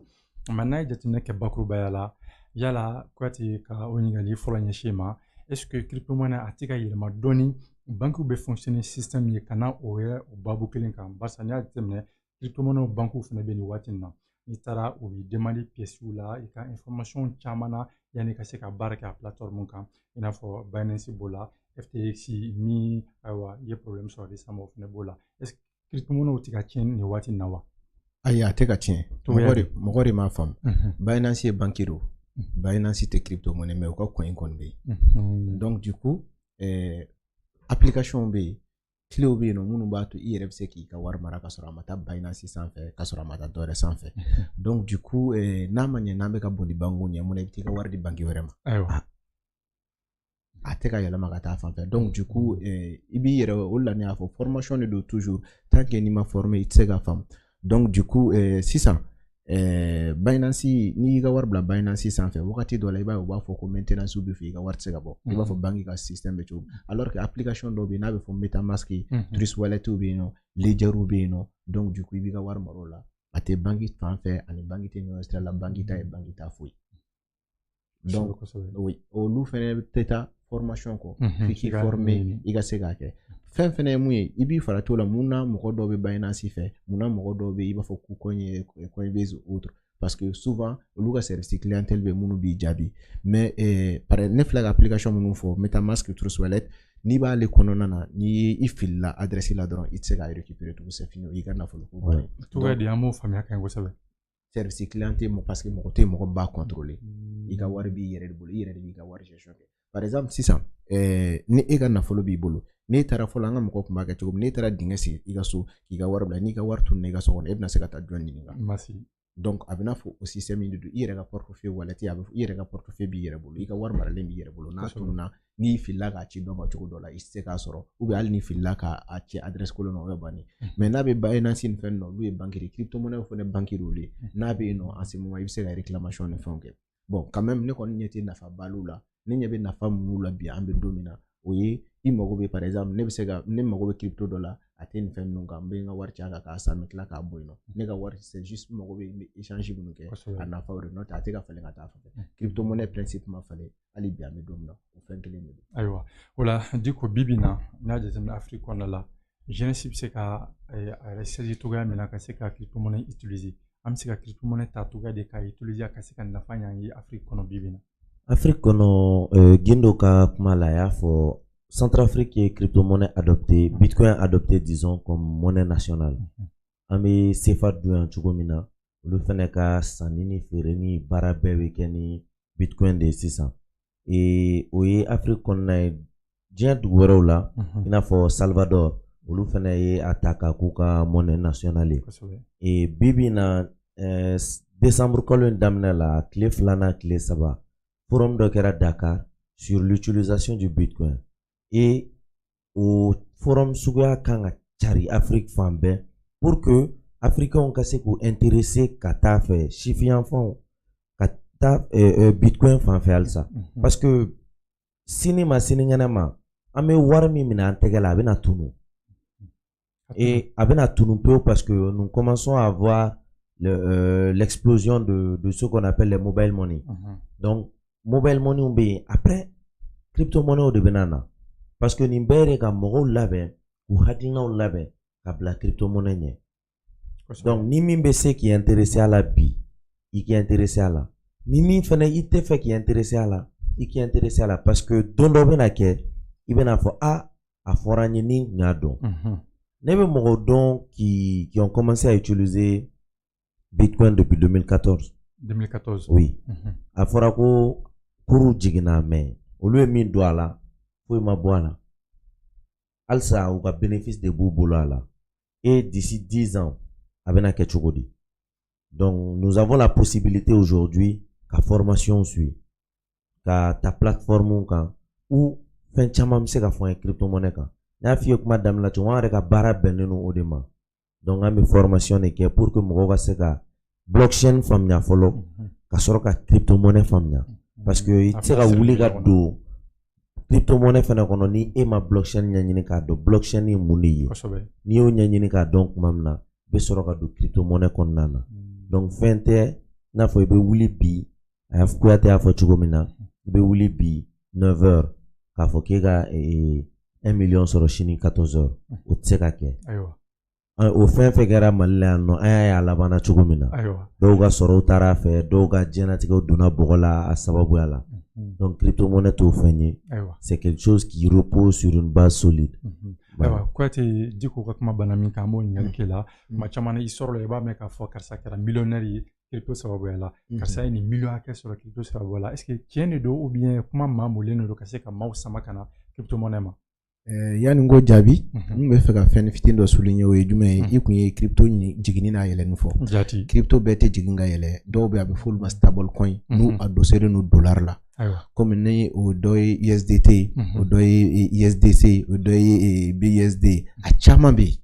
nka n'a ye jateminɛ kɛ bakurubaya la yala Kuyate ka o ɲininkali fɔlɔ ɲɛsin ma est-ce que crypto-monnaie a tɛ ka yɛlɛma dɔɔni banques bɛ fonctionner système ye ka na o yɛrɛ o babu kelen kan barisa n'i y'a jateminɛ crypto-monnaie banques fana bɛ nin waati in na n'i taara u bɛ demander pièces la i ka information caman na yanni ka se ka baara kɛ a plateforme kan i n'a fɔ Binance b'o la FTX min ayiwa i ye problème sɔrɔ récemment o fana b'o la est-ce que crypto-monnaie tɛ ka tiɲɛ nin waati in na wa ayi a tɛ ka tiɲɛ mɔgɔ de m'a faamu Binance ye banque don Binance tɛ crypto-monnaie mais u ka coin kɔni bɛ yen donc du coup application bɛ yen clés bɛ yen nɔ minnu b'a to i yɛrɛ bɛ se k'i ka wari mara ka sɔrɔ a ma taa Binance sanfɛ ka sɔrɔ a ma taa dɔ wɛrɛ sanfɛ donc du coup n'a ma ɲɛ n'an bɛ ka boli banque ɲɛ mun na i bɛ t'i ka wari di banque wɛrɛ ma a tɛ ka yɛlɛma ka taa fan fɛ donc du coup i b'i yɛrɛ o la ne y'a fɔ formation de don toujours tant que n'i ma former i tɛ se ka faamu donc du coup sisan Binance n'i y'i ka wari bila Binance sanfɛ wagati dɔ la i b'a ye u b'a fɔ ko maintenance bɛ fɛ i ka wari tɛ se ka bɔ i b'a fɔ banque ka système bɛ cogo alors que application dɔw bɛ yen n'a bɛ fɔ MetaMask Trust Wallet bɛ yen nɔ Ledger bɛ yen nɔ donc du coup i b'i ka wari mara o la a tɛ banque fan fɛ ani banque tɛ ɲɔgɔn sira la banque ta ye banque ta foyi donc oui olu fɛnɛ tɛ taa formation kɔ f'i k'i former i ka se k'a kɛ fɛn fɛnɛ ye mun ye i b'i fara t'o la mun na mɔgɔ dɔw bɛ Binance fɛ mun na mɔgɔ dɔw bɛ i b'a fɔ ko Coinbase autre parce que souvent olu ka service clientèle bɛ minnu b'i jaabi mais ne filɛ ka application minnu fɔ MetaMask Trust Wallet n'i b'ale kɔnɔna na n'i i filila adresse la dɔrɔn i tɛ se k'a récupérer tugun c'est fini i ka nafolo ko banni cogoya di an b'o faamuya ka ɲi kosɛbɛ service clientèle parce que mɔgɔ tɛ mɔgɔ b'a contrôler i ka wari b'i yɛrɛ de bolo i yɛrɛ de b'i ka wari gestion kɛ par exemple sisan ni e ka nafolo b'i bolo n'e taara fɔlɔ an ka mɔgɔ tun b'a kɛ cogo min n'e taara dingɛ sigi i ka so k'i ka wari bila n'i ka wari tununa i ka so kɔnɔ e bɛna se ka taa jɔn ɲininka donc a bɛ n'a fɔ o système in de don i yɛrɛ ka portefeuille wallet i yɛrɛ ka portefeuille b'i yɛrɛ bolo i ka wari maralen b'i yɛrɛ bolo n'a tununa n'i filila k'a ci dɔ ma cogo dɔ la i tɛ se k'a sɔrɔ ou bien hali n'i filila k'a ci adresse kolon na o bɛ banni mais n'a bɛ Binance ni fɛn ninnu olu ye banque de crypto monnaie fana banque de olu ye n'a bɛ yen nɔ en ce moment i bɛ se ka réclamation ni fɛnw kɛ bon quand même ne kɔni ɲɛ tɛ nafa balo la ne ɲɛ bɛ nafa minnu la bi an bɛ don min na o ye i mago bɛ par exemple ne bɛ se ka ne mago bɛ crypto dɔ la a tɛ nin fɛn ninnu kan n bɛ n ka wari ci a kan k'a san n bɛ tila k'a bɔ yen nɔ ne ka wari c'est juste mago bɛ n bɛ échange minnu kɛ a nafa o de n'o tɛ a tɛ ka falen ka taa fɛ crypto monnaie principe ma falen hali bi an bɛ don min na o fɛn kelen de don. Ayiwa o la Diko bi bi na n'a jateminɛ Afrique kɔnɔna la jeunesse bɛ se ka a yɛrɛ sɛji cogoya min na ka se ka crypto monnaie utiliser an bɛ se ka crypto monnaie ta cogoya de k'a utiliser ka se ka nafa ɲan ye Afrique kɔnɔ bi bi na. Afrique kɔnɔ Guindo ka kuma la a y'a fɔ Centrafrique ye crypto monnaie adopté Bitcoin adopté disons comme monnaie nationale an bɛ CFA dun yan cogo min na olu fɛnɛ ka sanni ni feere ni baara bɛɛ bɛ kɛ ni Bitcoin de sisan o ye Afrique kɔnɔna ye diɲɛ dugu wɛrɛw la i n'a fɔ Salvador olu fɛnɛ ye a ta k'a k'u ka monnaie nationale ye bi bi na décembre kalo in daminɛ la tile 2 n'a tile 3 forum dɔ kɛra Dakar sur l'utilisation du Bitcoin et o forum suguya kan ka cari Afrique fan bɛɛ pour que africains ka se k'u intéresser ka taa fɛ sifiyanfanw ka taa Bitcoin fan fɛ halisa parce que sini ma sinikɛnɛ ma an bɛ wari min minɛ an tɛgɛ la a bɛna tunu et a bɛna tunu pewu parce que nous commençons à voir l'explosion de ce qu'on appelle les mobile money donc mobile money bɛ yen après crypto monnaie de bɛna na parce que nin bɛɛ de ka mɔgɔw labɛn k'u hakilinaw labɛn ka bila crypto monnaie ɲɛ donc ni min bɛ se k'i intéresser a la bi i k'i intéresser a la ni min fɛnɛ i tɛ fɛ k'i intéresser a la i k'i intéresser a la parce que don dɔ bɛna kɛ i bɛna fɔ a fɔra n ye ni n kun y'a dɔn ne bɛ mɔgɔw dɔn qui ont commencé à utiliser Bitcoin depuis 2014 oui a fɔra ko kuru jiginna mais olu ye min don a la foyi ma bɔ a la halisa u ka bénéfice de b'u bolo a la et d'ici 10 ans a bɛna kɛ cogo di donc nous avons la possibilité aujourd'hui ka formation suit ka ta plateforme kan ou fɛn caman bɛ se ka fɔ an ye crypto monnaie kan n y'a f'i ye kuma daminɛ cogo an yɛrɛ ka baara bɛnnen don o de ma donc an bɛ formation de kɛ pour que mɔgɔw ka se ka blockchain faamuya fɔlɔ ka sɔrɔ ka crypto monnaie faamuya parce que i tɛ se ka wuli ka don crypto monnaie fana kɔnɔ ni e ma blockchain ɲɛɲini k'a dɔn blockchain ye mun de ye n'i y'o ɲɛɲini k'a dɔn tuma min na i bɛ sɔrɔ ka don crypto monnaie kɔnɔna na donc fɛn tɛ i n'a fɔ i bɛ wuli bi a y'a Kuyate y'a fɔ cogo min na i bɛ wuli bi 9h k'a fɔ k'e ka 1 million sɔrɔ sini 14h o tɛ se ka kɛ o fɛn fɛn kɛra Mali la yan nɔ an y'a ye a labanna cogo min na dɔw ka sɔrɔw taara a fɛ dɔw ka diɲɛlatigɛw donna bɔgɔ la a sababuya la donc crypto monnaie t'o fɛn ye c'est quelque chose qui repose sur une base solide. Ayiwa Kuyate Diko ka kuma banna min kan an b'o ɲininkali kɛ la tuma caman na i sɔrɔ la i b'a mɛn k'a fɔ karisa kɛra millionnaire ye crypto sababuya la karisa ye nin million hakɛ sɔrɔ crypto sababuya la est ce que tiɲɛ de don ou bien kuma maa molen de don ka se ka maaw sama ka na crypto monnaie ma. yani ngo jaabi n bɛ fɛ ka fɛn fitinin dɔ souligner o ye jumɛn ye i kun ye crypto jiginni n'a yɛlɛnni fɔ crypto bɛɛ tɛ jigin ka yɛlɛ dɔw bɛ a bɛ f'olu ma stable coin n'u a doseren no dollar la comme ni o dɔ ye USDT o dɔ ye USDC o dɔ ye BUSD a caman bɛ yen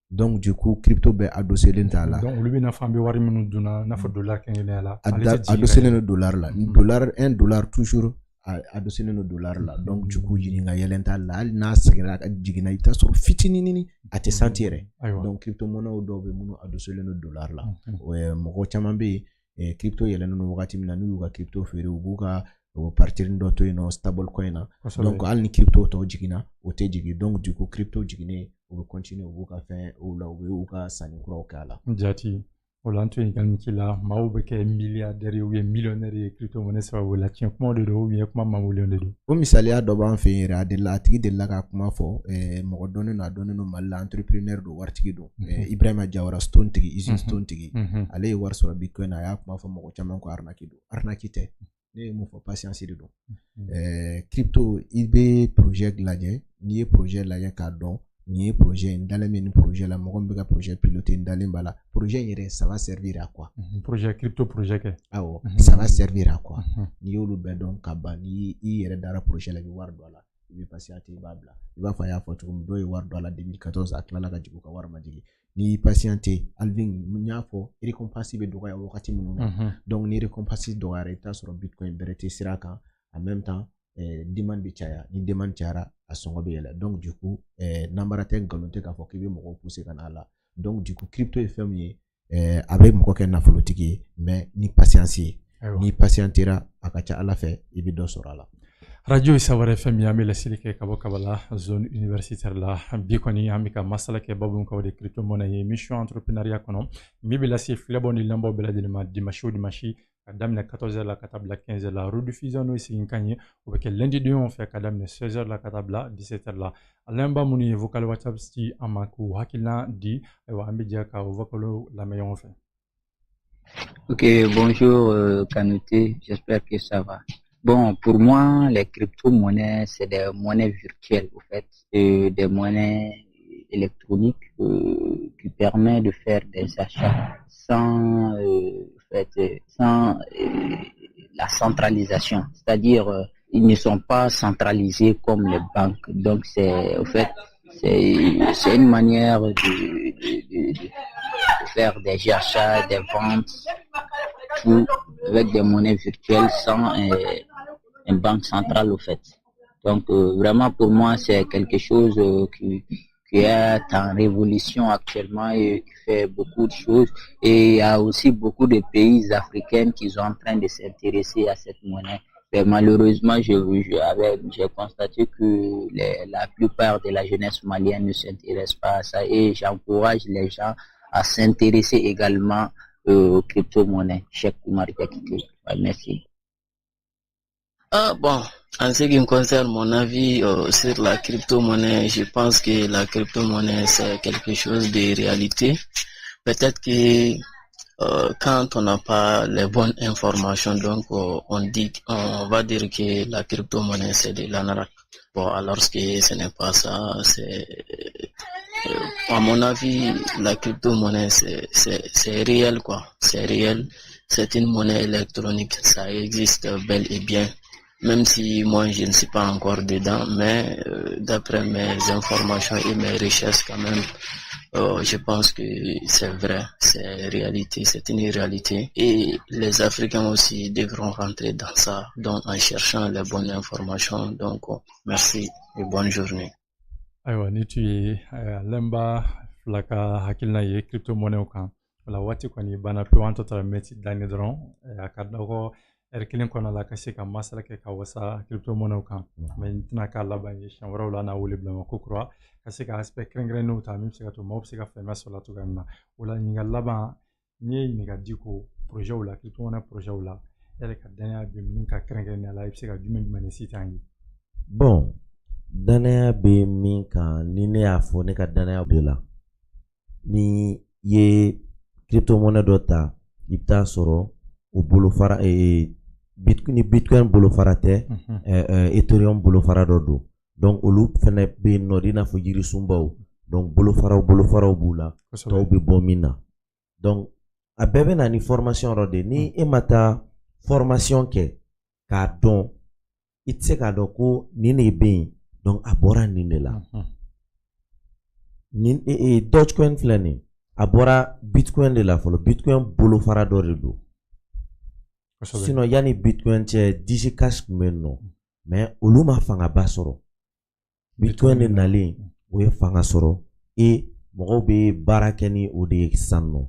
donc du coup crypto bɛɛ a doseren t'a la donc olu bɛ nafa bɛ wari minnu dunna n'a fɔ dollar kɛngɛnɛya la a doseren no dollar la $1 toujours a dosinen no dollar la donc du coup ɲininka yɛlɛn t'a la hali n'a seginna a jiginna i bɛ taa sɔrɔ fitininin a tɛ santi yɛrɛ donc crypto monnaie dɔw bɛ minnu a doselen no dollar la mɔgɔ caman bɛ yen crypto yɛlɛnnen no wagati min na n'u y'u ka crypto feere u b'u ka partir dɔ to yen nɔ stable coin na donc hali ni crypto tɔw jiginna o tɛ jigin donc du coup crypto jiginnen u bɛ continuer u b'u ka fɛn o la u bɛ u ka sanni kuraw kɛ a la jati o la an to yen ɲininkali ci la maaw bɛ kɛ milliardaire ou bien millionnaire ye crypto monnaie sababu la tiɲɛ kumaw de don ou bien kuma mangolen de don o misaliya dɔ b'an fɛ yen yɛrɛ a tigi delila ka kuma fɔ mɔgɔ dɔnnen a dɔnnen don Mali la entrepreneur don waritigi don Ibrahima Jawara stone tigi usine stone tigi ale ye wari sɔrɔ bitcoin na a y'a kuma fɔ mɔgɔ caman ko arnaque don arnaque tɛ ne ye mun fɔ patience de don crypto i bɛ projet lajɛ n'i ye projet lajɛ k'a dɔn nin ye projet in dalen bɛ nin projet la mɔgɔ min bɛ ka projet piloter dalen b'a la projet in yɛrɛ ça va servir à quoi projet crypto projet kɛ awɔ ça va servir à quoi n'i y'olu bɛɛ dɔn ka ban ni i yɛrɛ dara projet la i bɛ wari don a la i bɛ patienter i b'a bila i b'a fɔ a y'a fɔ cogo min dɔw ye wari don a la 2014 a tilala ka jigin u ka wari ma jigin n'i y'i patienter Alvin n y'a fɔ récompense bɛ dɔgɔya wagati minnu na donc ni récompense dɔgɔyara i bɛ taa sɔrɔ bitcoin bɛrɛ tɛ sira kan en même temps demande bɛ caya ni demande cayara a sɔngɔ bɛ yɛlɛ donc du coup nanbara tɛ nkalon tɛ k'a fɔ k'i bɛ mɔgɔw pousser ka n'a la donc du coup crypto ye fɛn min ye a bɛ mɔgɔ kɛ nafolotigi ye mais ni patience ye ni patientera a ka ca Ala fɛ i bɛ dɔ sɔrɔ a la radio ye Sawara FM ye an bɛ laseli kɛ ka bɔ Kabala zone universitaire la bi kɔni an bɛ ka masala kɛ babu min kan o de crypto monnaie ye mission entrepreneuriat kɔnɔ min bɛ lase filɛbɔ ni lamɛnbaaw bɛɛ lajɛlen ma dimanche o dimanche ka daminɛ 14h la ka taa bila 15h la rediffusion n'o ye segin kan ye o bɛ kɛ lundi don fɛ ka daminɛ 16h la ka taa bila 17h la a lamɛnbaa minnu ye vocal whatsapp ci an ma k'u hakilina di ayiwa an bɛ jɛ ka o vocal lamɛn ɲɔgɔn fɛ. Ok, bonjour Kanouté, j'espère que ça va. Bon, pour moi, les crypto-monnaies, c'est des monnaies virtuelles, au fait, des monnaies électroniques qui permettent de faire des achats sans la centralisation. C'est-à-dire, ils ne sont pas centralisés comme les banques. Donc, c'est une manière de faire des achats, des ventes, tout avec des monnaies virtuelles sans une banque centrale, au fait. Donc, vraiment, pour moi, c'est quelque chose qui est en révolution actuellement et qui fait beaucoup de choses. Et il y a aussi beaucoup de pays africains qui sont en train de s'intéresser à cette monnaie. Mais malheureusement, j'ai constaté que la plupart de la jeunesse malienne ne s'intéresse pas à ça. Et j'encourage les gens à s'intéresser également aux crypto-monnaies. Cheikh Oumar Diakité. Merci. Bon, en ce qui me concerne mon avis sur la crypto-monnaie, je pense que la crypto-monnaie c'est quelque chose de réalité. Peut-être que quand on n'a pas les bonnes informations, donc on va dire que la crypto-monnaie c'est de l'anarque. Bon, alors que ce n'est pas ça, à mon avis, la crypto-monnaie c'est réel quoi, c'est réel. C'est une monnaie électronique, ça existe bel et bien. Même si moi je ne suis pas encore dedans, mais d'après mes informations et mes recherches quand même, je pense que c'est vrai, c'est réalité, c'est une réalité. Et les Africains aussi devront rentrer dans ça, donc en cherchant les bonnes informations. Donc merci et bonne journée. Aywa ni tu ye lemba flaka hakilina ye crypto monnaie kan wala wati kɔni bana pe wan tɔtara meti dani dɔrɔn a ka dɔgɔ kelen kɔnɔ la ka se ka masala kɛ ka wasa crypto monnaie kan mais n tɛna k'a laban ye siɲɛ wɛrɛw la n'a wele bila ma ko kura ka se ka aspect kɛrɛnkɛrɛnnenw ta min bɛ se ka to maaw bɛ se ka faamuya sɔrɔ la cogoya min na o la ɲininkali laban n'i ye ɲininka di ko projet la crypto monnaie projet la yɛrɛ ka danaya bɛ min ka kɛrɛnkɛrɛnnenya la i bɛ se ka jumɛn de si t'an ye. Bon, danaya bɛ min kan ni ne y'a fɔ ne ka danaya de la ni ye crypto monnaie dɔ ta i bɛ taa sɔrɔ o bolofara ni bitcoin bolofara tɛ ethereum bolofara dɔ don donc olu fɛnɛ bɛ yen nɔ i n'a fɔ yirisunbaw donc bolofaraw b'u la tɔw bɛ bɔ min na donc a bɛɛ bɛ na ni formation yɔrɔ de ni e ma taa formation kɛ k'a dɔn i tɛ se k'a dɔn ko nin de bɛ yen donc a bɔra nin de la nin Dogecoin filɛ nin a bɔra Bitcoin de la fɔlɔ Bitcoin bolofara dɔ de don sinon yanni Bitcoin cɛ DigiCash tun bɛ yen nɔ mais olu ma fangaba sɔrɔ Bitcoin de nalen o ye fanga sɔrɔ mɔgɔw bɛ baara kɛ ni o de ye sisan nɔ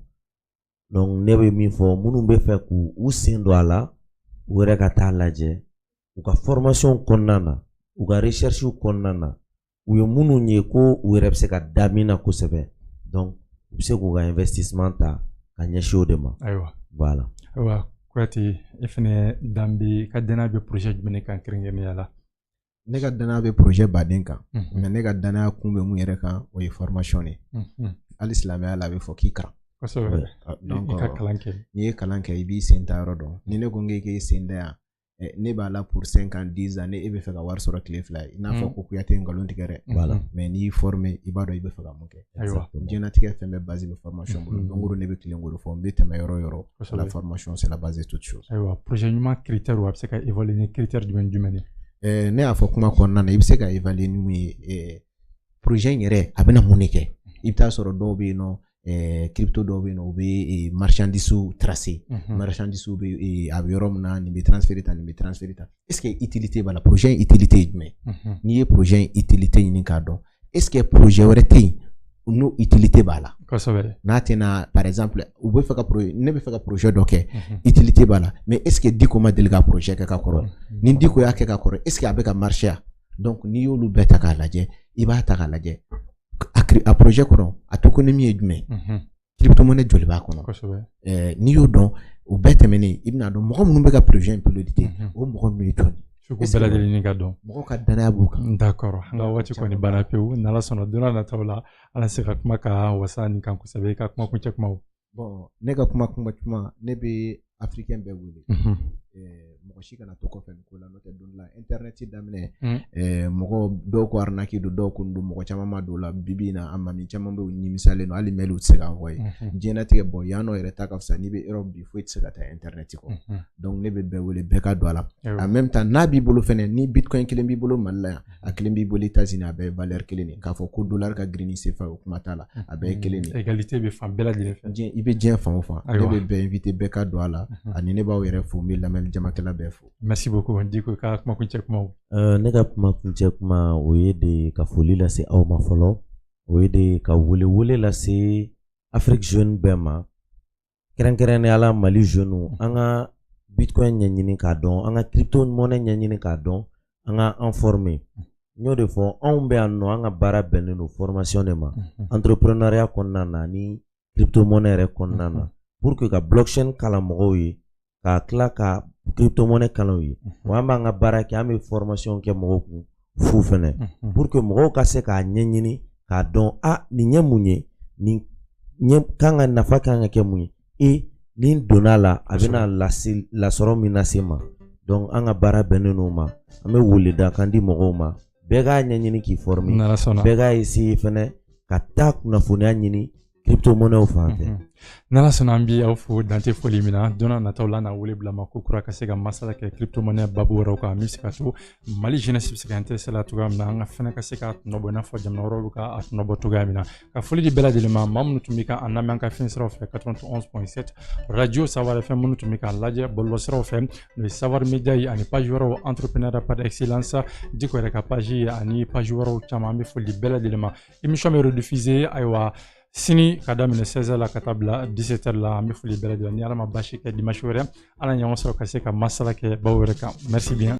donc ne bɛ min fɔ minnu bɛ fɛ k'u sen don a la u yɛrɛ ka taa lajɛ u ka formation kɔnɔna na u ka recherche kɔnɔna na u ye minnu ye ko u yɛrɛ bɛ se ka da min na kosɛbɛ donc u bɛ se k'u ka investissement ta ka ɲɛsin o de ma voilà ayiwa Kuyate e fɛnɛ dan bɛ ka danaya bɛ projet jumɛn kan kɛrɛnkɛrɛnnenya la ne ka danaya bɛ projet baden kan mais ne ka danaya kun bɛ mun yɛrɛ kan o ye formation de hali silamɛya la a bɛ fɔ k'i kalan kosɛbɛ donc i ka kalan kɛ n'i ye kalan kɛ i b'i sen ta yɔrɔ dɔn ni ne ko k'e sen da yan ne b'a la pour 5 ans 10 ans ne e bɛ fɛ ka wari sɔrɔ tile fila i n'a fɔ ko Kuyate nkalon tigɛ dɛ voilà mais n'i y'i former i b'a dɔn i bɛ fɛ ka mun kɛ diɲɛlatigɛ fɛn bɛɛ base bɛ formation bolo donc o ne bɛ tilen k'o de fɔ n bɛ tɛmɛ yɔrɔ o yɔrɔ la formation c'est la base de toute chose ayiwa projet ɲuman critère a bɛ se ka évaluer ni critère jumɛn ye ne y'a fɔ kuma kɔnɔna na i bɛ se ka évaluer ni mun ye projet in yɛrɛ a bɛna mun de kɛ i bɛ taa sɔrɔ dɔw bɛ yen nɔ crypto dɔw bɛ yen nɔ u bɛ marchandise tracer marchandise bɛ a bɛ yɔrɔ min na nin bɛ transférer ta nin bɛ transférer ta est-ce que utilité b'a la projet in utilité ye jumɛn n'i ye projet in utilité ɲini k'a dɔn est-ce que projet wɛrɛ tɛ yen n'o utilité b'a la kosɛbɛ n'a tɛna par exemple u bɛ fɛ ka ne bɛ fɛ ka projet dɔ kɛ utilité b'a la mais est-ce que Diko ma deli ka projet kɛ ka kɔrɔ ni Diko y'a kɛ ka kɔrɔ est-ce que a bɛ ka marcher a donc n'i y'olu bɛɛ ta k'a lajɛ i b'a ta k'a lajɛ a projet kɔnɔ a tokenin ye jumɛn crypto monnaie joli b'a kɔnɔ n'i y'o dɔn o bɛɛ tɛmɛnen i bɛna dɔn mɔgɔ minnu bɛ ka projet in piloter o mɔgɔ ninnu ye jɔn ye bɛɛ lajɛlen ɲini ka dɔn mɔgɔ ka danaya b'u kan d'accord an ka waati kɔni banna pewu n'Ala sɔnna don n'a nataw la ala se ka kuma ka wasa nin kan kosɛbɛ i ka kuma kuncɛ kumaw bon ne ka kuma ne bɛ africain bɛɛ wele mɔgɔ si kana to kɔfɛ nin ko la n'o tɛ don la internet daminɛ mɔgɔ dɔw ko arnaque don dɔw ko don mɔgɔ caman ma don la bibi na a mami caman bɛ u nimisalen don hali mail u tɛ se ka envoyer diɲɛlatigɛ bɔ yan nɔ yɛrɛ ta ka fisa n'i bɛ Europe bi foyi tɛ se ka taa internet kɔ donc ne bɛ bɛɛ wele bɛɛ ka don a la en même temps n'a b'i bolo fɛnɛ ni bitcoin kelen b'i bolo Mali la yan a kelen b'i bolo États-Unis a bɛɛ ye valeur kelen de k'a fɔ ko dollar ka girin ni CFA o kuma t'a la a bɛɛ ye kelen de égalité bɛ fan bɛɛ lajɛlen fɛ i bɛ diɲɛ fan o fan ne bɛ bɛɛ invité bɛɛ ka don a la ani ne b'aw yɛrɛ fo n bɛ lamɛnni jamakɛla bɛɛ fo merci beaucoup Diko ka kuma kuncɛ kumaw ne ka kuma kuncɛ kuma o ye de ka foli lase aw ma fɔlɔ o ye de ka wele lase Afrique jeune bɛɛ ma kɛrɛnkɛrɛnnenya la Mali jeune an ka bitcoin ɲɛɲini k'a dɔn an ka crypto monnaie ɲɛɲini k'a dɔn an ka an former n y'o de fɔ anw bɛ yan nɔ an ka baara bɛnnen don formation de ma entrepreneuriat kɔnɔna na ni crypto monnaie yɛrɛ kɔnɔna na pour que ka blockchain kalan mɔgɔw ye ka tila ka crypto monnaie kalan ye wa an b'an ka baara kɛ an bɛ formation kɛ mɔgɔw kun fu fɛnɛ pour que mɔgɔw ka se k'a ɲɛɲini k'a dɔn nin ye mun ye nin kan ka nafa kan ka kɛ mun ye nin donna la a bɛna lasɔrɔ min lase ma donc an ka baara bɛnnen n'o ma an bɛ weleda kan di mɔgɔw ma bɛɛ k'a ɲɛɲini k'i former bɛɛ k'a essayer fɛnɛ ka taa kunnafoniya ɲini crypto monnaie fan fɛ n'Ala sɔnna an bɛ aw fo dante foli min na don n'a nataw la n'a wele bila ma ko kura ka se ka masala kɛ crypto monnaie babu wɛrɛw kan min bɛ se ka to Mali jeunesse bɛ se ka intéressé la cogoya min na an ka fɛnɛ ka se ka tɔnɔbɔ i n'a fɔ jamana wɛrɛw bɛ ka tɔnɔbɔ cogoya min na ka foli di bɛɛ lajɛlen ma maa minnu tun bɛ k'an lamɛn an ka fiɲɛ siraw fɛ 91.7 radio Savoir FM minnu tun bɛ k'an lajɛ bɔlɔlɔ siraw fɛ n'o ye Savoir Media ye ani page wɛrɛw entrepreneuriat par excellence Diko yɛrɛ ka page ye ani page wɛrɛw caman an bɛ foli di bɛɛ lajɛlen ma émission bɛ rediffuser ayiwa sini ka daminɛ 16h la ka taa bila 17h la an bɛ foli bɛɛ lajɛlen ni Ala ma basi kɛ dimanche wɛrɛ ala ɲɔgɔn sɔrɔ ka se ka masala kɛ baw wɛrɛ kan merci bien